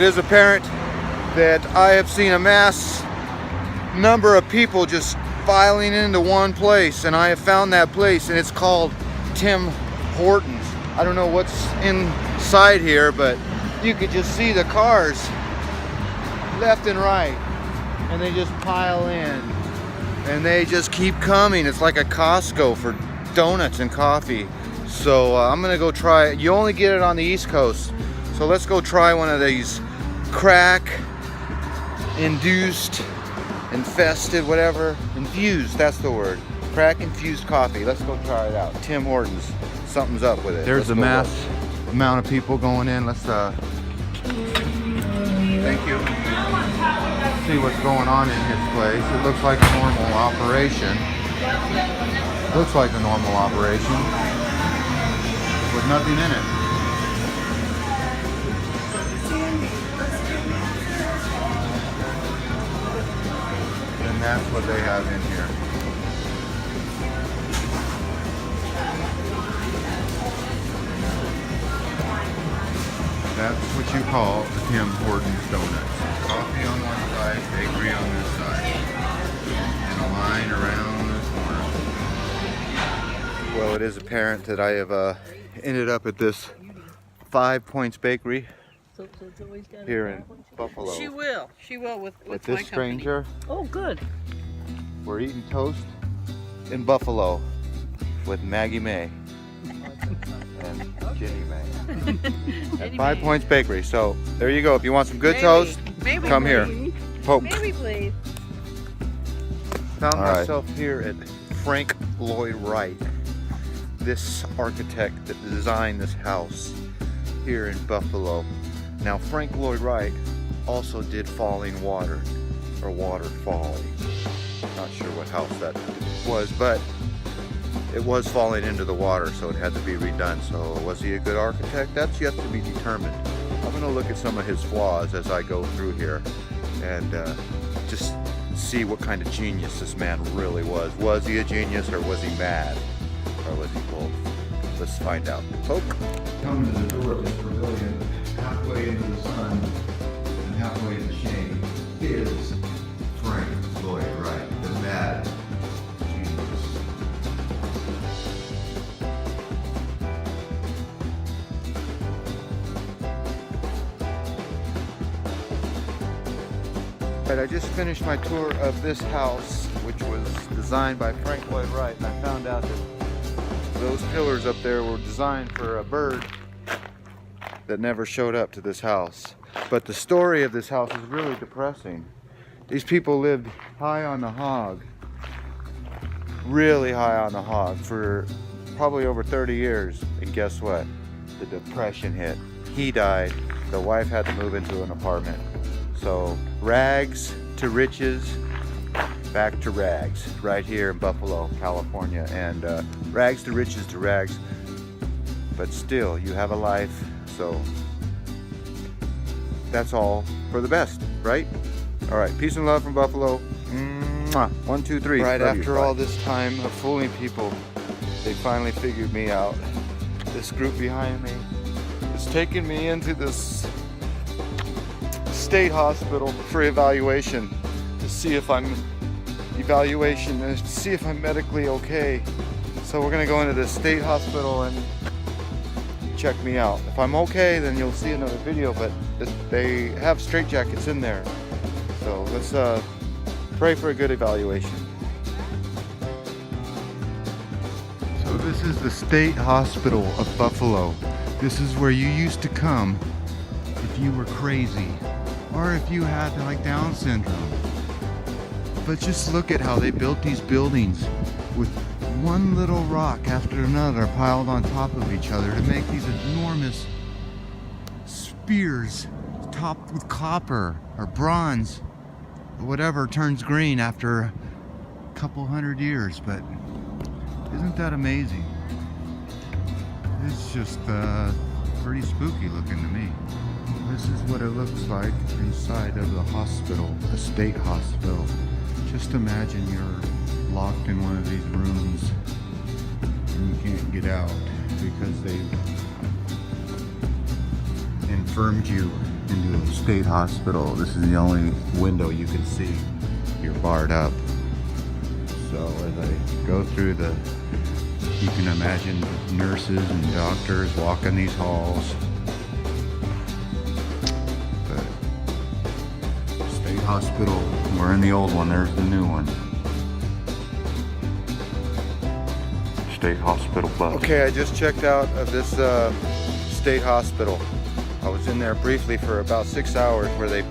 It is apparent that I have seen a mass number of people just filing into one place, and I have found that place, and it's called Tim Hortons. I don't know what's inside here, but you could just see the cars left and right, and they just pile in, and they just keep coming. It's like a Costco for donuts and coffee. So I'm gonna go try it. You only get it on the East Coast, so let's go try one of these crack induced, infested, whatever, infused, that's the word, crack infused coffee. Let's go try it out. Tim Hortons, something's up with it. There's a mass amount of people going in. Let's thank you. See what's going on in his place. It looks like a normal operation. Looks like a normal operation with nothing in it. And that's what they have in here. That's what you call the Tim Hortons donuts. Coffee on one side, bakery on this side, and a line around the corner. Well, it is apparent that I have ended up at this 5 Points Bakery here in Buffalo. She will with this my stranger. Company. Oh, good. We're eating toast in Buffalo with Maggie May and Jenny May at 5 Points Bakery. So there you go. If you want some good toast, come here. Poke. Maybe, please. Found myself here at Frank Lloyd Wright, this architect that designed this house here in Buffalo. Now, Frank Lloyd Wright also did Falling Water, or Water Falling. Not sure what house that was, but it was falling into the water, so it had to be redone. So was he a good architect? That's yet to be determined. I'm going to look at some of his flaws as I go through here and just see what kind of genius this man really was. Was he a genius, or was he mad, or was he both? Let's find out. Poke. Come to the door of this pavilion, halfway into the sun and halfway in the shade, is Frank Lloyd Wright, the mad genius. Right, I just finished my tour of this house, which was designed by Frank Lloyd Wright, and I found out that those pillars up there were designed for a bird that never showed up to this house. But the story of this house is really depressing. These people lived high on the hog, really high on the hog, for probably over 30 years. And guess what? The depression hit. He died. The wife had to move into an apartment. So rags to riches, back to rags, right here in Buffalo, California. And rags to riches to rags. But still, you have a life. So that's all for the best, right? All right, peace and love from Buffalo. Mwah. 1, 2, 3. Right after all this time of fooling people, they finally figured me out. This group behind me is taking me into this state hospital for evaluation to see if I'm medically okay. So we're gonna go into the state hospital and check me out. If I'm okay, then you'll see another video, but they have straitjackets in there. So let's pray for a good evaluation. So this is the State Hospital of Buffalo. This is where you used to come if you were crazy or if you had like Down syndrome. But just look at how they built these buildings with one little rock after another piled on top of each other to make these enormous spears topped with copper or bronze, or whatever turns green after a couple hundred years. But isn't that amazing? It's just pretty spooky looking to me. This is what it looks like inside of the hospital, the state hospital. Just imagine you're locked in one of these rooms and you can't get out because they've infirmed you into a state hospital. This is the only window you can see. You're barred up. So as I go through you can imagine nurses and doctors walking these halls. But state hospital, we're in the old one, there's the new one. State hospital bus. Okay, I just checked out of this state hospital. I was in there briefly for about 6 hours where they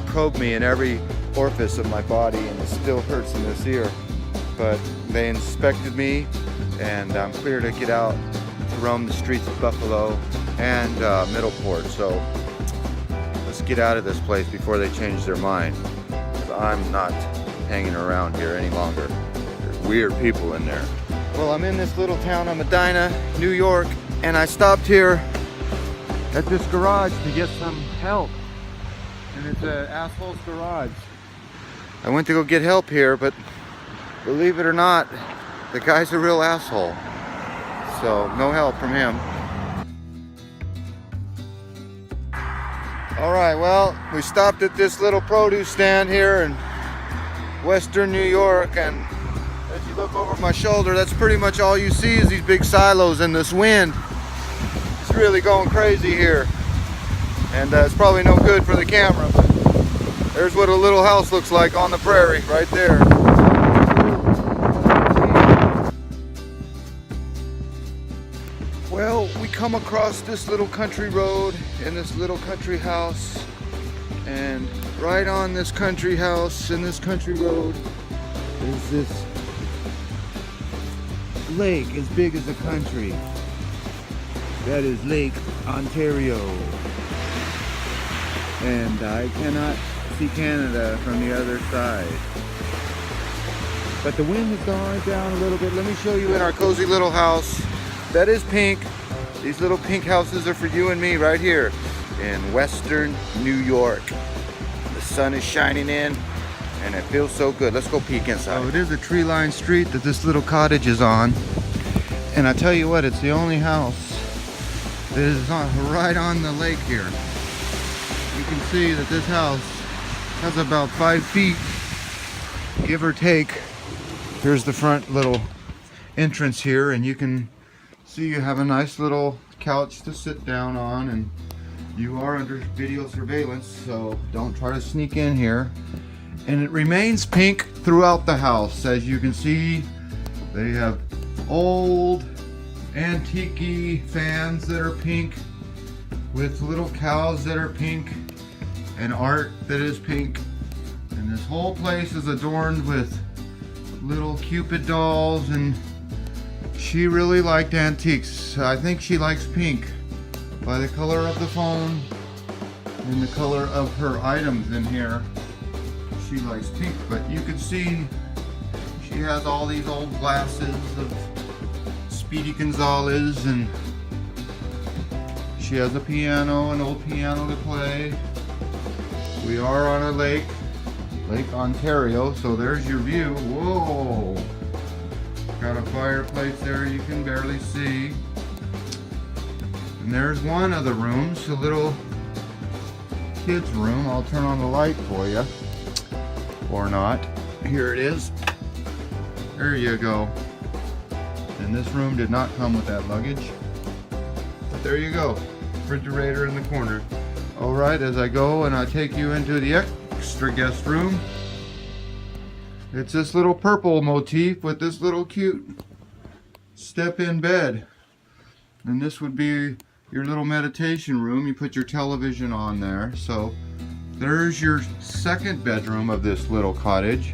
probed me in every orifice of my body, and it still hurts in this ear. But they inspected me, and I'm clear to get out to roam the streets of Buffalo and Middleport. So let's get out of this place before they change their mind. I'm not hanging around here any longer. There's weird people in there. Well, I'm in this little town of Medina, New York, and I stopped here at this garage to get some help. And it's an asshole's garage. I went to go get help here, but believe it or not, the guy's a real asshole. So no help from him. All right, well, we stopped at this little produce stand here in Western New York, and as you look over my shoulder, that's pretty much all you see is these big silos and this wind. It's really going crazy here. And it's probably no good for the camera, but there's what a little house looks like on the prairie right there. Well, we come across this little country road in this little country house, and right on this country house and this country road is this lake as big as a country. That is Lake Ontario. And I cannot see Canada from the other side. But the wind has gone down a little bit. Let me show you in our cozy little house. That is pink. These little pink houses are for you and me right here in Western New York. The sun is shining in and it feels so good. Let's go peek inside. Oh, it is a tree-lined street that this little cottage is on. And I tell you what, it's the only house that is right on the lake here. You can see that this house has about 5 feet, give or take. Here's the front little entrance here, and you can see you have a nice little couch to sit down on, and you are under video surveillance, so don't try to sneak in here. And it remains pink throughout the house. As you can see, they have old antique fans that are pink with little cows that are pink and art that is pink. And this whole place is adorned with little Cupid dolls, and she really liked antiques. I think she likes pink by the color of the phone and the color of her items in here. She likes pink, but you can see she has all these old glasses of Speedy Gonzales, and she has a piano, an old piano to play. We are on a lake, Lake Ontario, so there's your view. Whoa! Got a fireplace there you can barely see. And there's one of the rooms, a little kid's room. I'll turn on the light for you. Or not. Here it is. There you go. And this room did not come with that luggage. But there you go. Refrigerator in the corner. Alright, as I go and I take you into the extra guest room, it's this little purple motif with this little cute step-in bed. And this would be your little meditation room. You put your television on there. So there's your second bedroom of this little cottage.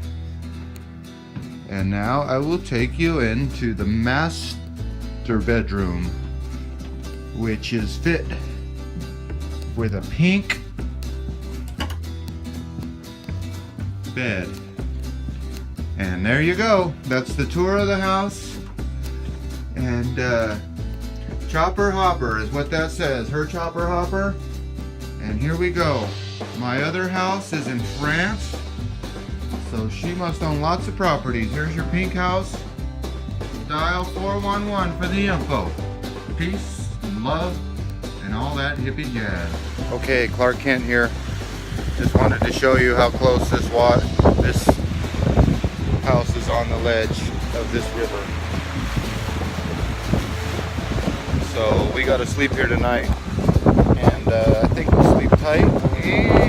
And now I will take you into the master bedroom, which is fit with a pink bed. And there you go. That's the tour of the house. And Chopper Hopper is what that says. Her Chopper Hopper. And here we go. My other house is in France, so she must own lots of properties. Here's your pink house. Dial 411 for the info. Peace and love and all that hippie jazz. Okay, Clark Kent here. Just wanted to show you how close this house is on the ledge of this river. So we gotta sleep here tonight, and I think we'll sleep tight.